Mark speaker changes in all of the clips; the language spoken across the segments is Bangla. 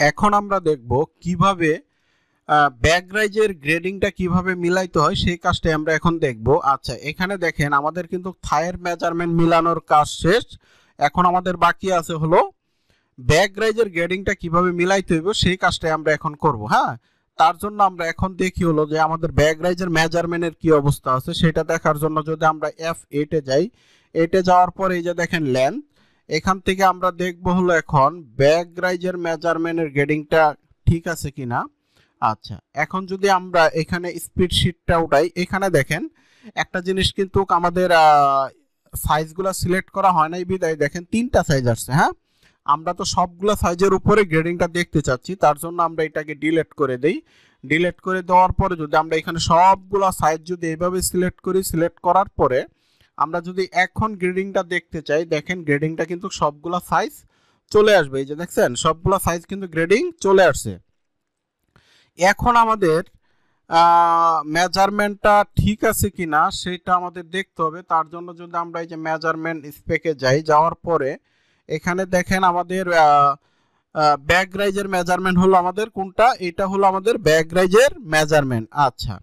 Speaker 1: এখন আমরা দেখব কিভাবে ব্যাক রাইজের গ্রেডিংটা কিভাবে মিলাইতে হয় সেই কাজটাই আমরা এখন দেখব। আচ্ছা, এখানে দেখেন আমাদের কিন্তু থায়ের মেজারমেন্ট মিলানোর কাজ শেষ। এখন আমাদের বাকি আছে হলো ব্যাক রাইজের গ্রেডিংটা কিভাবে মিলাইতে হইব সেই কাজটাই আমরা এখন করব। হ্যাঁ, তার জন্য আমরা এখন দেখি হলো যে আমাদের ব্যাক রাইজের মেজারমেন্টের কি অবস্থা আছে সেটা দেখার জন্য যদি আমরা F8 এ যাই, 8 এ যাওয়ার পরে এই যে দেখেন লেন্থ, এখান থেকে আমরা দেখব হলো এখন ব্যাক রাইজের মেজারমেন্টের গ্রেডিংটা ঠিক আছে কিনা। আচ্ছা, এখন যদি আমরা এখানে স্প্রেডশিটটা উঠাই, এখানে দেখেন একটা জিনিস কিন্তু আমাদের সাইজগুলো সিলেক্ট করা হয় নাই বিদায় দেখেন তিনটা সাইজ আসছে। হ্যাঁ, আমরা তো সবগুলো সাইজের উপরে গ্রেডিংটা দেখতে চাচ্ছি, তার জন্য আমরা এটাকে ডিলিট করে দেই। ডিলিট করে দেওয়ার পরে যদি আমরা এখানে সবগুলো সাইজ যদি এইভাবে সিলেক্ট করি, সিলেক্ট করার পরে আমরা যদি এখন গ্রেডিংটা দেখতে চাই, দেখেন গ্রেডিংটা কিন্তু সবগুলো সাইজ চলে আসবে। এই যে দেখছেন সবগুলো সাইজ কিন্তু গ্রেডিং চলে আসছে। এখন আমাদের মেজারমেন্টটা ঠিক আছে কিনা সেটা আমাদের দেখতে হবে। তার জন্য যদি আমরা এই যে মেজারমেন্ট স্পেকে যাই, যাওয়ার পরে এখানে দেখেন আমাদের ব্যাক রাইজের মেজারমেন্ট হলো আমাদের কোনটা, এটা হলো আমাদের ব্যাক রাইজের মেজারমেন্ট। আচ্ছা,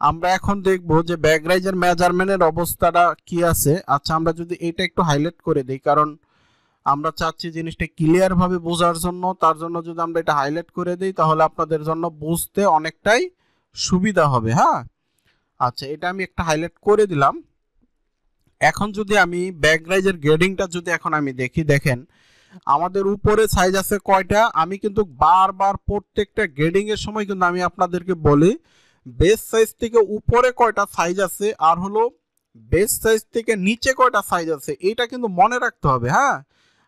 Speaker 1: আমরা এখন দেখব যে ব্যাক রাইজের মেজারমেন্টের অবস্থাটা কি আছে। আচ্ছা, আমরা যদি এটা একটু হাইলাইট করে দিই, কারণ আমরা চাচ্ছি জিনিসটা ক্লিয়ার ভাবে বোঝার জন্য, তার জন্য যদি আমরা এটা হাইলাইট করে দিই তাহলে আপনাদের জন্য বুঝতে অনেকটাই সুবিধা হবে। হ্যাঁ, আচ্ছা, এটা আমি একটা হাইলাইট করে দিলাম। এখন যদি আমি ব্যাক রাইজের গ্রেডিংটা যদি এখন আমি দেখি, দেখেন আমাদের উপরে সাইজ আছে কয়টা। আমি কিন্তু বারবার প্রত্যেকটা গ্রেডিং এর সময় কিন্তু আমি আপনাদেরকে বলি বেস সাইজ থেকে উপরে কয়টা সাইজ আছে আর হলো বেস সাইজ থেকে নিচে কয়টা সাইজ আছে, এটা কিন্তু মনে রাখতে হবে। হ্যাঁ,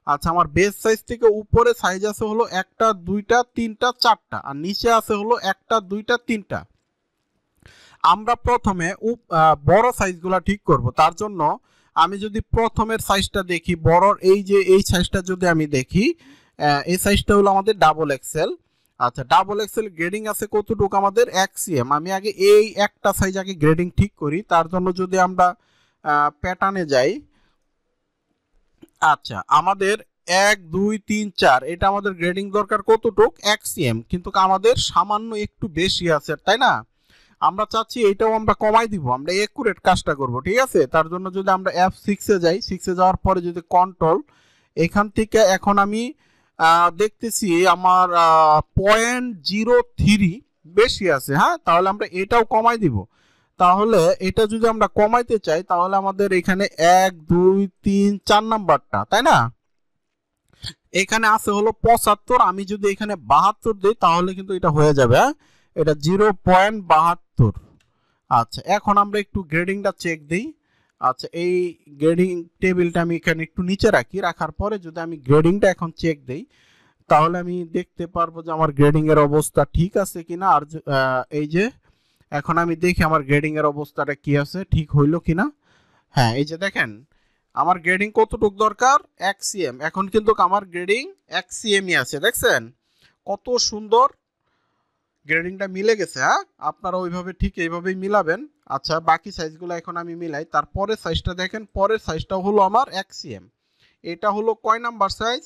Speaker 1: আচ্ছা, আমার বেস সাইজ থেকে উপরে সাইজ আছে হলো 1টা 2টা 3টা 4টা, আর নিচে আছে হলো 1টা 2টা 3টা। আমরা প্রথমে বড় সাইজগুলো ঠিক করব। তার জন্য আমি যদি প্রথমের সাইজটা দেখি, বড়র এই যে এই সাইজটা যদি আমি দেখি, এই সাইজটা হলো আমাদের ডাবল এক্সেল। আচ্ছা, ডাবল এক্সেল গ্রেডিং আছে কতটুকু আমাদের 1 cm। আমি আগে এই একটা সাইজ আগে গ্রেডিং ঠিক করি। তার জন্য যদি আমরা প্যাটার্নে যাই, আচ্ছা, আমাদের 1 2 3 4 এটা আমাদের গ্রেডিং দরকার কতটুক 1 cm, কিন্তু আমাদের সামান্য একটু বেশি আছে, তাই না? আমরা চাচ্ছি এটাও আমরা কমাই দিব, আমরা একুরেট কাজটা করব। ঠিক আছে, তার জন্য যদি আমরা F6 এ যাই, 6 এ যাওয়ার পরে যদি কন্ট্রোল, এখান থেকে এখন আমি দেখতেছি আমার 0.03 বেশি আছে। হ্যাঁ, তাহলে আমরা এটাও কমাই দিব। তাহলে এটা যদি আমরা কমাইতে চাই তাহলে আমাদের এখানে 1 2 3 4 নাম্বারটা, তাই না, এখানে আছে হলো 75। আমি যদি এখানে 72 দিই তাহলে কিন্তু এটা হয়ে যাবে। হ্যাঁ, এটা 0.72। আচ্ছা, এখন আমরা একটু গ্রেডিংটা চেক দিই। আচ্ছা, এই গ্রেডিং টেবিলটা আমি এখানে একটু নিচে রাখি, রাখার পরে যদি আমি গ্রেডিংটা এখন চেক দেই তাহলে আমি দেখতে পারবো যে আমার গ্রেডিং এর অবস্থা ঠিক আছে কিনা। আর এই যে এখন আমি দেখি আমার গ্রেডিং এর অবস্থাটা কি আছে, ঠিক হইলো কিনা। হ্যাঁ, এই যে দেখেন আমার গ্রেডিং কতটুক দরকার 1 cm, এখন কিন্তু আমার গ্রেডিং 1 cm আছে। দেখছেন কত সুন্দর গ্রেডিংটা মিলে গেছে। হ্যাঁ, আপনারা ওইভাবে ঠিক এইভাবেই মিলাবেন। আচ্ছা, বাকি সাইজগুলো এখন আমি মিলাই। তারপরে সাইজটা দেখেন, পরের সাইজটা হলো আমার 1 cm। এটা হলো কয় নাম্বার সাইজ,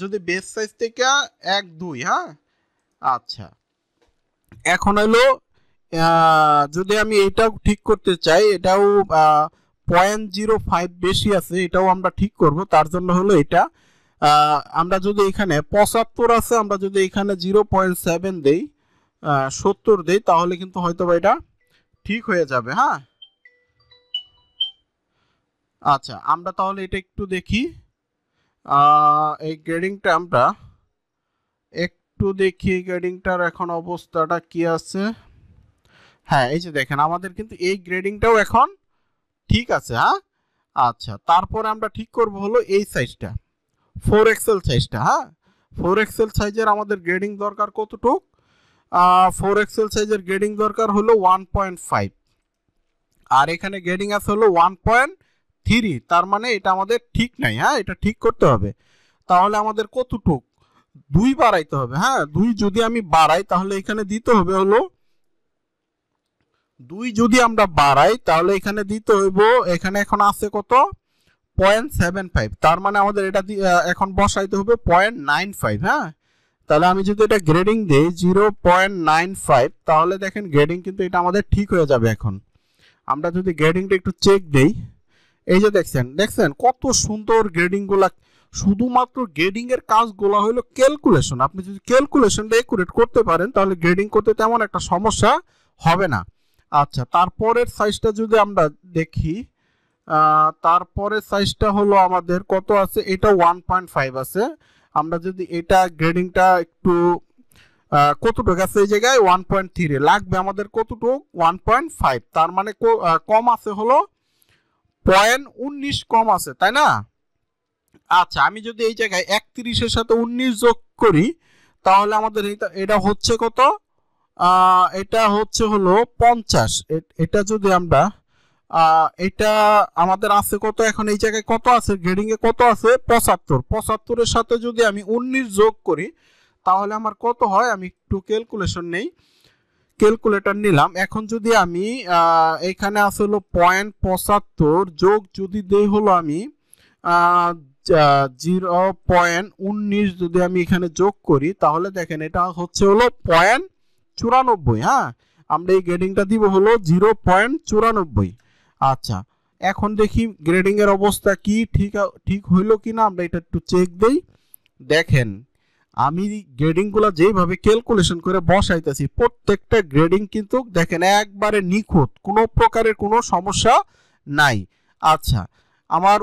Speaker 1: যদি বেস সাইজ থেকে 1 2। হ্যাঁ, আচ্ছা, এখন হলো যদি আমি এটাও ঠিক করতে চাই, এটাও 0.05 বেশি আছে, এটাও আমরা ঠিক করব। তার জন্য হলো এটা আমরা যদি এখানে 75 আছে, আমরা যদি এখানে 0.7 দেই, 70 দেই, তাহলে কিন্তু হয়তো এটা ঠিক হয়ে যাবে। হ্যাঁ, আচ্ছা, আমরা তাহলে এটা একটু দেখি। এই গ্রেডিংটা আমরা একটু দেখি, গ্রেডিংটার এখন অবস্থাটা কি আছে। হ্যাঁ, এই যে দেখেন আমাদের কিন্তু এই গ্রেডিংটাও এখন ঠিক আছে। হ্যাঁ, আচ্ছা, তারপরে আমরা ঠিক করব হলো এই সাইজটা 4XL সাইজটা। হ্যাঁ, 4XL সাইজের আমাদের গ্রেডিং দরকার কতটুক, 4XL সাইজের গ্রেডিং দরকার হলো 1.5, আর এখানে গ্রেডিং আছে হলো 1.3। তার মানে এটা আমাদের ঠিক নাই। হ্যাঁ, এটা ঠিক করতে হবে। তাহলে আমাদের কতটুক 2 বাড়াইতে হবে। হ্যাঁ, 2 যদি আমি বাড়াই তাহলে এখানে দিতে হবে হলো 2 যদি আমরা বাড়াই তাহলে এখানে দিতে হইব, এখানে এখন আছে কত 0.75, তার মানে আমাদের এটা এখন বসাইতে হবে 0.95। হ্যাঁ, তাহলে আমি যদি এটা গ্রেডিং দেই 0.95, তাহলে দেখেন গ্রেডিং কিন্তু এটা আমাদের ঠিক হয়ে যাবে। এখন আমরা যদি গ্রেডিংটা একটু চেক দেই, এই যে দেখছেন কত সুন্দর গ্রেডিং গুলা। শুধুমাত্র গ্রেডিং এর কাজগুলো হলো ক্যালকুলেশন। আপনি যদি ক্যালকুলেশনটা একুরেট করতে পারেন তাহলে গ্রেডিং করতে তেমন একটা সমস্যা হবে না। আচ্ছা, তারপরের সাইজটা যদি আমরা দেখি, তারপরের সাইজটা হলো আমাদের কত আছে, এটা 1.5 আছে। আমরা যদি এটা গ্রেডিংটা একটু কতটুকু আছে, এই জায়গায় 1.3 লাগবে আমাদের, কতটুকু 1.5, তার মানে কম আছে হলো 0.19 কম আছে, তাই না? আচ্ছা, আমি যদি এই জায়গায় 31-এর সাথে 19 যোগ করি তাহলে আমাদের এটা হচ্ছে কত, এটা হচ্ছে হলো 50। এটা যদি আমরা এটা আমাদের আছে কত, এখন এই জায়গায় কত আছে, গ্রেডিং এ কত আছে 75। 75-এর সাথে যদি আমি 19 যোগ করি তাহলে আমার কত হয়, আমি একটু ক্যালকুলেশন নেই, ক্যালকুলেটর নিলাম। এখন যদি আমি এখানে আছে হলো 0.75 যোগ যদি দেই হলো আমি 0.19 যদি আমি এখানে যোগ করি তাহলে দেখেন এটা হচ্ছে হলো 0.94। হ্যাঁ, আমরা এই গ্রেডিংটা দিব হলো 0.94। আচ্ছা, এখন দেখি গ্রেডিং এর অবস্থা কি, ঠিক হইলো কিনা আমরা এটা একটু চেক দেই। দেখেন আমি গ্রেডিং গুলা যেভাবে ক্যালকুলেশন করে বসাইতেছি প্রত্যেকটা গ্রেডিং কিন্তু দেখেন একবারে নিখুঁত, কোনো প্রকারের কোনো সমস্যা নাই। আচ্ছা, আমার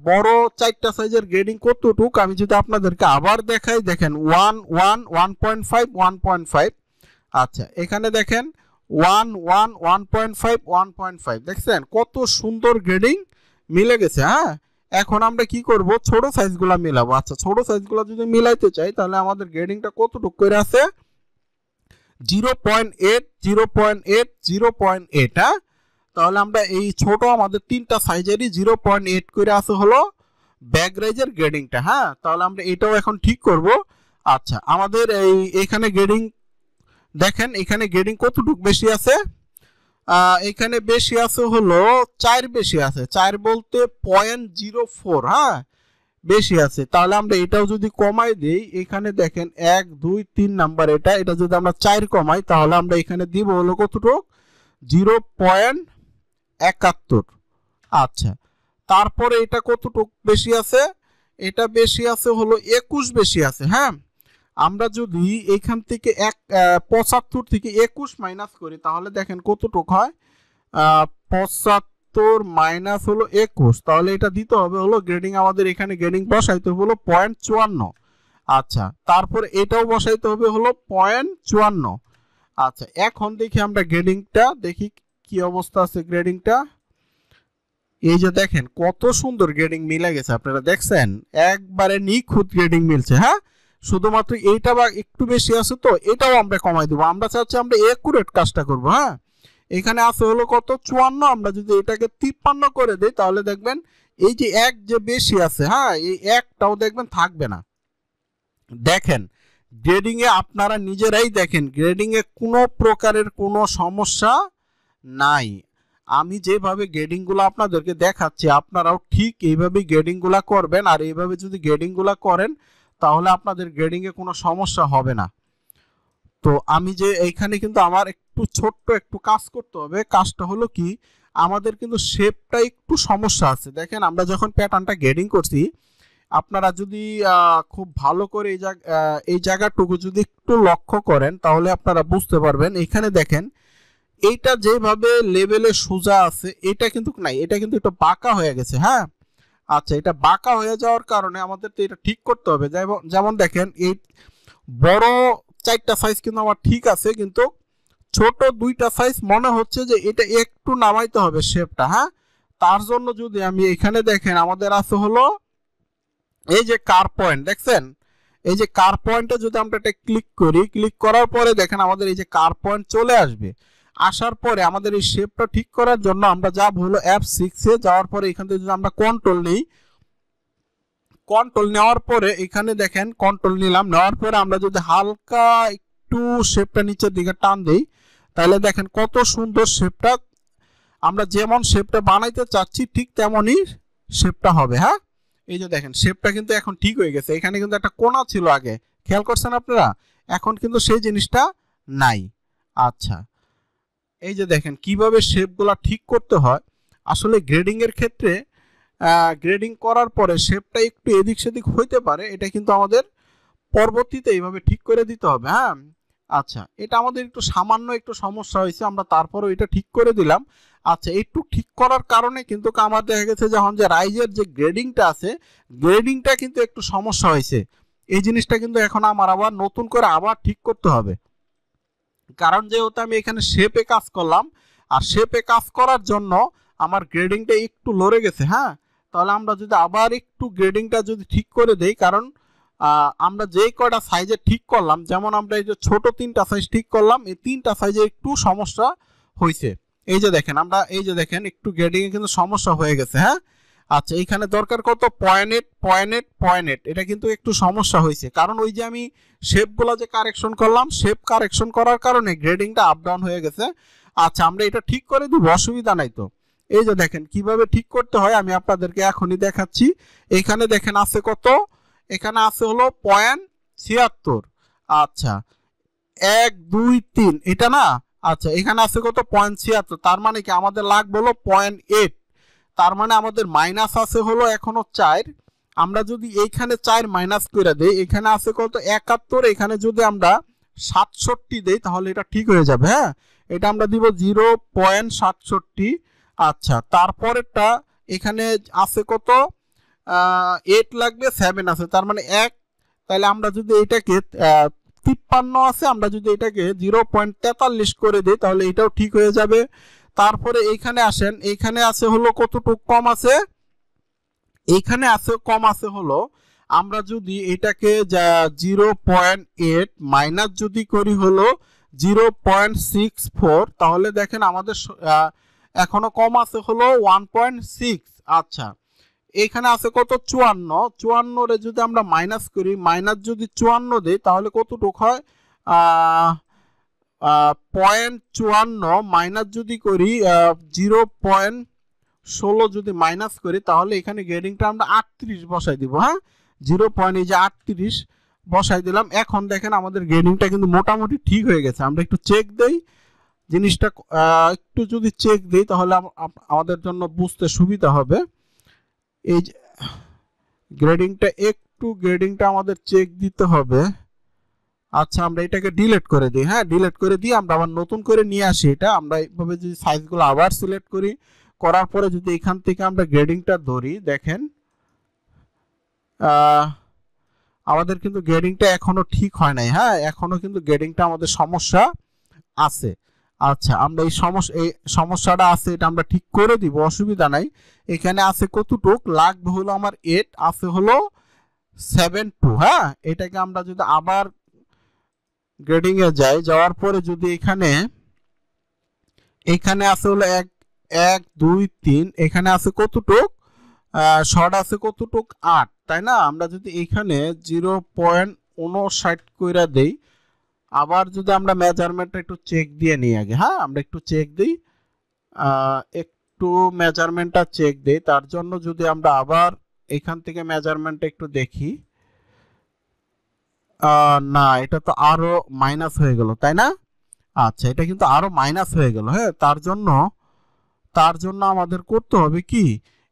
Speaker 1: বড় 4টা সাইজের গ্রেডিং কতটুক আমি যদি আপনাদেরকে আবার দেখাই, দেখেন 1 1 1.5 1.5। আচ্ছা, এখানে দেখেন 1 1 1.5 1.5, দেখছেন কত সুন্দর গ্রেডিং মিলে গেছে। হ্যাঁ, এখন আমরা কি করব, ছোট সাইজগুলো মিলাবো। আচ্ছা, ছোট সাইজগুলো যদি মিলাইতে চাই তাহলে আমাদের গ্রেডিংটা কতটুকু করে আছে, 0.8 0.8 0.8। হ্যাঁ, তাহলে আমরা এই ছোট আমাদের 3টা সাইজেরই 0.8 করে আছে হলো ব্যাক রাইজের গ্রেডিংটা। হ্যাঁ, তাহলে আমরা এটাও এখন ঠিক করব। আচ্ছা, আমাদের এখানে গ্রেডিং দেখেন, এখানে গ্রেডিং কতটুকু বেশি আছে, এখানে বেশি আছে হলো 4 বেশি আছে, 4 বলতে 0.04। হ্যাঁ, বেশি আছে। তাহলে আমরা এটাও যদি কমাই দেই, এখানে দেখেন 1 2 3 নাম্বার, এটা যদি আমরা 4 কমাই তাহলে আমরা এখানে দিব হলো কতটুকু 0.71। আচ্ছা, তারপরে এটা কতটুকু বেশি আছে, এটা বেশি আছে হলো 21 বেশি আছে। হ্যাঁ, আমরা যদি এখান থেকে 75 থেকে 21 মাইনাস করি তাহলে দেখেন কতটুকু হয়, 75 মাইনাস হলো 21, তাহলে এটা দিতে হবে হলো গ্রেডিং, আমাদের এখানে গ্রেডিং বসাইতে হবে হলো 0.54। আচ্ছা, তারপর এটাও বসাইতে হবে হলো 0.54। আচ্ছা, এখন দেখি আমরা গ্রেডিংটা দেখি কি অবস্থা আছে গ্রেডিংটা। এই যে দেখেন কত সুন্দর গ্রেডিং মিলে গেছে, আপনারা দেখছেন একবারে নিখুঁত গ্রেডিং মিলছে। হ্যাঁ, শুধুমাত্র এইটা বা একটু বেশি আছে তো এটাও আমরা কমাই দেবো, আমরা চাচ্ছি আমরা একুরেট কাজটা করব। হ্যাঁ, এখানে আছে হলো কত 54, আমরা যদি এটাকে 53 করে দেই তাহলে দেখবেন এই যে এক যে বেশি আছে, হ্যাঁ, এই একটাও দেখবেন থাকবে না। দেখেন গ্রেডিং এ আপনারা নিজেরাই দেখেন গ্রেডিং এ কোনো প্রকারের কোনো সমস্যা নাই। আমি যেভাবে গ্রেডিং গুলো আপনাদেরকে দেখাচ্ছি আপনারাও ঠিক এইভাবে গ্রেডিং গুলা করবেন, আর এইভাবে যদি গ্রেডিং গুলা করেন তাহলে আপনাদের গ্রেডিং এ কোনো সমস্যা হবে না। তো আমি যে এইখানে কিন্তু আমার একটু ছোট্ট একটু কাজ করতে হবে, কাজটা হলো কি, আমাদের কিন্তু শেপটা একটু সমস্যা আছে। দেখেন আমরা যখন প্যাটার্নটা গ্রেডিং করছি, আপনারা যদি খুব ভালো করে এই জায়গাটুকু যদি একটু লক্ষ্য করেন তাহলে আপনারা বুঝতে পারবেন। এখানে দেখেন এইটা যেভাবে লেভেলে সোজা আছে এটা কিন্তু নাই, এটা কিন্তু একটু বাঁকা হয়ে গেছে। হ্যাঁ, আচ্ছা, এটা বাঁকা হয়ে যাওয়ার কারণে আমাদের তো এটা ঠিক করতে হবে। যেমন দেখেন এই বড় 4টা সাইজ কিন্তু আমার ঠিক আছে, কিন্তু ছোট 2টা সাইজ মনে হচ্ছে যে এটা একটু নামাইতে হবে শেপটা। হ্যাঁ, তার জন্য যদি আমি এখানে দেখেন আমাদের আছে হলো এই যে কার পয়েন্ট, দেখছেন এই যে কার পয়েন্টে যদি আমরা এটা ক্লিক করি, ক্লিক করার পরে দেখেন আমাদের এই যে কার পয়েন্ট চলে আসবে। আসার পরে আমাদের এই শেপটা ঠিক করার জন্য আমরা যাব হলো F6 এ, যাওয়ার পরে এখান থেকে যদি আমরা কন্ট্রোল নিই, কন্ট্রোল নেওয়ার পরে এখানে দেখেন কন্ট্রোল নিলাম, নেওয়ার পরে আমরা যদি হালকা একটু শেপটা নিচের দিকে টান দেই তাহলে দেখেন কত সুন্দর শেপটা, আমরা যেমন শেপটা বানাইতে চাচ্ছি ঠিক তেমনই শেপটা হবে। হ্যাঁ, এই যে দেখেন শেপটা কিন্তু এখন ঠিক হয়ে গেছে। এখানে কিন্তু একটা কোণা ছিল আগে, খেয়াল করছেন আপনারা? এখন কিন্তু সেই জিনিসটা নাই। আচ্ছা, এই যে দেখেন কিভাবে শেপগুলা ঠিক করতে হয়। আসলে গ্রেডিং এর ক্ষেত্রে গ্রেডিং করার পরে শেপটা একটু এদিক সেদিক হইতে পারে, এটা কিন্তু আমাদের পরবর্তীতে এইভাবে ঠিক করে দিতে হবে। হ্যাঁ, আচ্ছা, এটা আমাদের একটু সামান্য একটু সমস্যা হয়েছে, আমরা তারপরেও এটা ঠিক করে দিলাম। আচ্ছা, একটু ঠিক করার কারণে কিন্তু আমার দেখা গেছে যখন যে রাইজের যে গ্রেডিংটা আছে, গ্রেডিংটা কিন্তু একটু সমস্যা হয়েছে। এই জিনিসটা কিন্তু এখন আমার আবার নতুন করে আবার ঠিক করতে হবে, কারণ যেহেতু আমি এখানে শেপে কাজ করলাম, আর শেপে কাজ করার জন্য আমার গ্রেডিংটা একটু লড়ে গেছে। হ্যাঁ, তাহলে আমরা যদি আবার একটু গ্রেডিংটা যদি ঠিক করে দেই, কারণ আমরা যেই কয়টা সাইজে ঠিক করলাম, যেমন আমরা এই যে ছোট 3টা সাইজ ঠিক করলাম, এই 3টা সাইজে একটু সমস্যা হয়েছে। এই যে দেখেন, আমরা এই যে দেখেন একটু গ্রেডিং এ কিন্তু সমস্যা হয়ে গেছে। হ্যাঁ, আচ্ছা, এখানে দরকার কত 0.8 এটা কিন্তু একটু সমস্যা হয়েছে, কারণ ওই যে আমি শেপগুলো যে কারেকশন করলাম, শেপ কারেকশন করার কারণে গ্রেডিংটা আপ ডাউন হয়ে গেছে। আচ্ছা, আমরা এটা ঠিক করে দিব, অসুবিধা নাই তো। এই যে দেখেন কিভাবে ঠিক করতে হয় আমি আপনাদেরকে এখনই দেখাচ্ছি। এখানে দেখেন আছে কত, এখানে আছে হলো 0.76। আচ্ছা, 1 2 3 এটা না। আচ্ছা, এখানে আছে কত 0.76, তার মানে কি আমাদের লাগবে হলো 0.8, তার মানে আমাদের মাইনাস আছে হলো এখনো 4। আমরা যদি এইখানে 4 মাইনাস করে দেই, এখানে আছে কত 71, এখানে যদি আমরা 67 দেই তাহলে এটা ঠিক হয়ে যাবে। হ্যাঁ, এটা আমরা দিব 0.67। আচ্ছা, তারপরেরটা এখানে আছে কত 8 লাগবে, 7 আছে, তার মানে 1। তাহলে আমরা যদি এটাকে 53 আছে, আমরা যদি এটাকে 0.43 করে দিই তাহলে এটাও ঠিক হয়ে যাবে। তারপরে এইখানে আসেন, এইখানে আছে হলো কতটুকু কম আছে, এইখানে আছে কম আছে হলো, আমরা যদি এটাকে 0.8 মাইনাস যদি করি হলো 0.64, তাহলে দেখেন আমাদের এখনো কম আছে হলো 1.6। আচ্ছা, এখানে আছে কত 54 রে যদি আমরা মাইনাস করি, মাইনাস যদি 54 দেই তাহলে কতটুক হয় 0.54 মাইনাস যদি করি 0.16 যদি মাইনাস করি, তাহলে এখানে গ্রেডিংটা আমরা 38 বসাই দিব। হ্যাঁ, 0.38 বসাই দিলাম। এখন দেখেন আমাদের গ্রেডিংটা কিন্তু মোটামুটি ঠিক হয়ে গেছে। আমরা একটু চেক দেই জিনিসটা, একটু যদি চেক দেই তাহলে আমাদের জন্য বুঝতে সুবিধা হবে। এই গ্রেডিংটা আমাদের চেক দিতে হবে। আচ্ছা, আমরা এটাকে ডিলিট করে দিই। হ্যাঁ, ডিলিট করে দিয়ে আমরা আবার নতুন করে নিয়ে আসি। এটা আমরা এইভাবে যদি সাইজগুলো আবার সিলেক্ট করি, করার পরে যদি এখান থেকে আমরা গ্রেডিংটা ধরি, দেখেন আমাদের কিন্তু গ্রেডিংটা এখনো ঠিক হয় নাই। হ্যাঁ, এখনো কিন্তু গ্রেডিংটা আমাদের সমস্যা আছে। আচ্ছা, আমরা এই সমস্যাটা আছে, এটা আমরা ঠিক করে দিব, অসুবিধা নাই। এখানে আছে কতটুক লাগবে হলো আমার 8, আছে হলো 72। হ্যাঁ, এটাকে আমরা যদি আবার গ্রেডিং এ যাওয়ার পরে যদি এখানে আছে হলো 1 2 3, এখানে আছে কতটুক শর্ট আছে কতটুক 8, তাই না? আমরা যদি এখানে 0.59 কইরা দেই, আবার যদি আমরা মেজারমেন্টটা একটু চেক দিয়ে নিই আগে। হ্যাঁ, আমরা একটু চেক দিই, একটু মেজারমেন্টটা চেক দেই। তার জন্য যদি আমরা আবার এখান থেকে মেজারমেন্টটা একটু দেখি, না, এটা তো আরো মাইনাস হয়ে গেল, তাই না? আচ্ছা, এটা কিন্তু আরো মাইনাস হয়ে গেল। হ্যাঁ, তার জন্য আমাদের করতে হবে কি,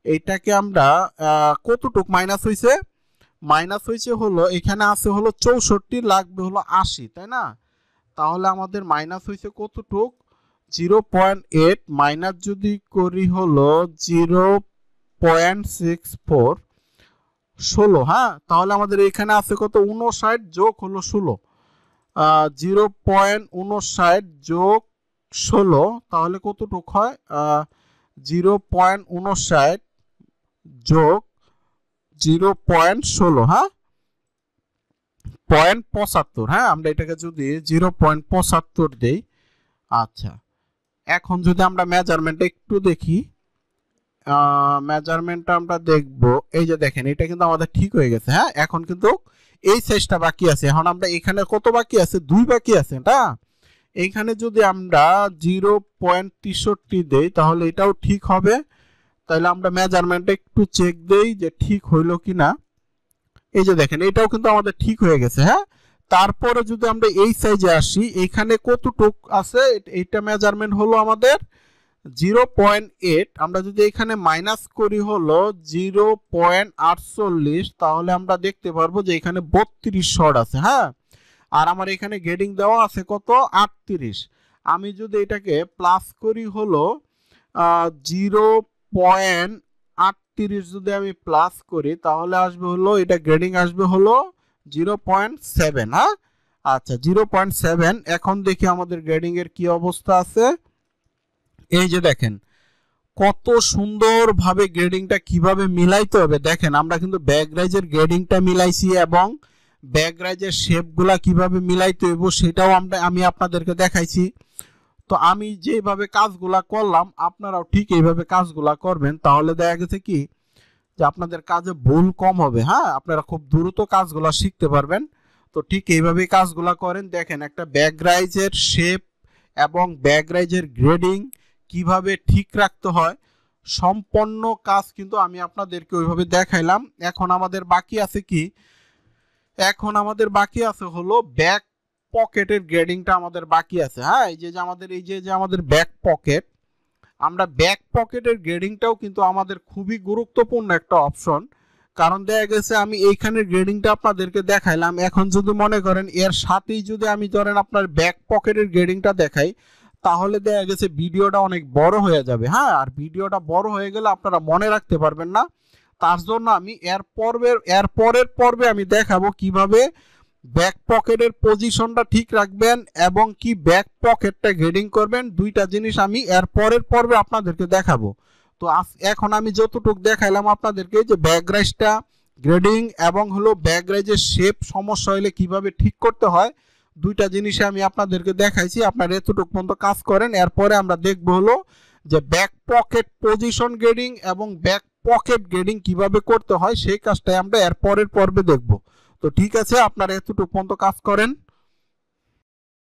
Speaker 1: এইটাকে আমরা কতটুক মাইনাস হয়েছে, হলো এখানে আছে হলো 64, লাগবে হলো 80, তাই না? তাহলে আমাদের মাইনাস হয়েছে কতটুক 0.8 মাইনাস যদি করি হলো 0.64 16। হ্যাঁ, তাহলে আমাদের এখানে আছে কত 59 যোগ হলো 16, 0.59 যোগ 16, তাহলে কতটুক হয় 0.59 যোগ 0.16। হ্যাঁ, 0.75। হ্যাঁ, আমরা এটাকে যদি 0.75 দেই। আচ্ছা, এখন যদি আমরা মেজারমেন্ট একটু দেখি, মেজারমেন্টটা আমরা দেখব, এই যে দেখেন এটা কিন্তু আমাদের ঠিক হয়ে গেছে। হ্যাঁ, এখন কিন্তু এই সাইজটা বাকি আছে। এখন আমরা এখানে কত বাকি আছে, 2 বাকি আছে। এটা এইখানে যদি আমরা 0.63 দেই তাহলে এটাও ঠিক হবে। তাহলে আমরা মেজারমেন্টটা একটু চেক দেই যে ঠিক হইলো কিনা। এই যে দেখেন এটাও কিন্তু আমাদের ঠিক হয়ে গেছে। হ্যাঁ, তারপরে যদি আমরা এই সাইজে আসি, এখানে কতটুক আছে এইটা মেজারমেন্ট হলো আমাদের 0.8। আমরা যদি এখানে মাইনাস করি হলো 0.48, তাহলে আমরা দেখতে পারবো যে এখানে 32 শর্ট আছে। হ্যাঁ, আর আমার এখানে গ্রেডিং দেওয়া আছে কত 38। আমি যদি এটাকে প্লাস করি হলো 0.38 যদি আমি প্লাস করি তাহলে আসবে হলো এটা গ্রেডিং আসবে হলো 0.7। হ্যাঁ, আচ্ছা 0.7। এখন দেখি আমাদের গ্রেডিং এর কি অবস্থা আছে। এই যে দেখেন কত সুন্দরভাবে গ্রেডিংটা কিভাবে মিলাইতে হবে। দেখেন আমরা কিন্তু ব্যাক রাইজের গ্রেডিংটা মিলাইছি এবং ব্যাক রাইজের শেপগুলা কিভাবে মিলাইতে হইব সেটাও আমি আপনাদেরকে দেখাইছি। তো আমি যেভাবে কাজগুলা করলাম আপনারাও ঠিক এইভাবে কাজগুলা করবেন, তাহলে দেখা গেছে কি যে আপনাদের কাজে ভুল কম হবে। হ্যাঁ, আপনারা খুব দ্রুত কাজগুলা শিখতে পারবেন। তো ঠিক এইভাবে কাজগুলা করেন। দেখেন একটা ব্যাক রাইজের শেপ এবং ব্যাক রাইজের গ্রেডিং কিভাবে ঠিক রাখতে হয় সম্পূর্ণ কাজ কিন্তু আমি আপনাদেরকে ওইভাবে দেখাইলাম। এখন আমাদের বাকি আছে কি, এখন আমাদের বাকি আছে হলো ব্যাক পকেটের গ্রেডিংটা আমাদের বাকি আছে। হ্যাঁ, এই যে আমাদের আমাদের ব্যাক পকেট, আমরা ব্যাক পকেটের গ্রেডিংটাও কিন্তু আমাদের খুবই গুরুত্বপূর্ণ একটা অপশন। কারণ দেখা গেছে আমি এইখানের গ্রেডিংটা আপনাদেরকে দেখাইলাম, এখন যদি মনে করেন এর সাথেই যদি আমি ধরেন আপনার ব্যাক পকেটের গ্রেডিংটা দেখাই তাহলে দেখা গেছে ভিডিওটা অনেক বড় হয়ে যাবে। হ্যাঁ, আর ভিডিওটা বড় হয়ে গেলে আপনারা মনে রাখতে পারবেন না। তার জন্য আমি এর পরের পর্বে আমি দেখাবো কিভাবে ব্যাক পকেটের পজিশনটা ঠিক রাখবেন এবং কি ব্যাক পকেটটা গ্রেডিং করবেন। দুইটা জিনিস আমি এর পরের পর্বে আপনাদেরকে দেখাবো। তো এখন আমি যতটুকু দেখাইলাম আপনাদেরকে যে ব্যাক রাইজটা গ্রেডিং এবং হলো ব্যাক রাইজের শেপ সমস্যা হলে কিভাবে ঠিক করতে হয়, দুইটা জিনিসে আমি আপনাদেরকে দেখাইছি। আপনারা এতটুকু পর্যন্ত কাজ করেন, এরপরে আমরা দেখবো হলো যে ব্যাক পকেট পজিশন গ্রেডিং এবং ব্যাক পকেট গ্রেডিং কিভাবে করতে হয় সেই কাজটাই আমরা এর পরের পর্বে দেখব। তো ঠিক আছে, আপনারা এতটুকু পর্যন্ত কাজ করেন।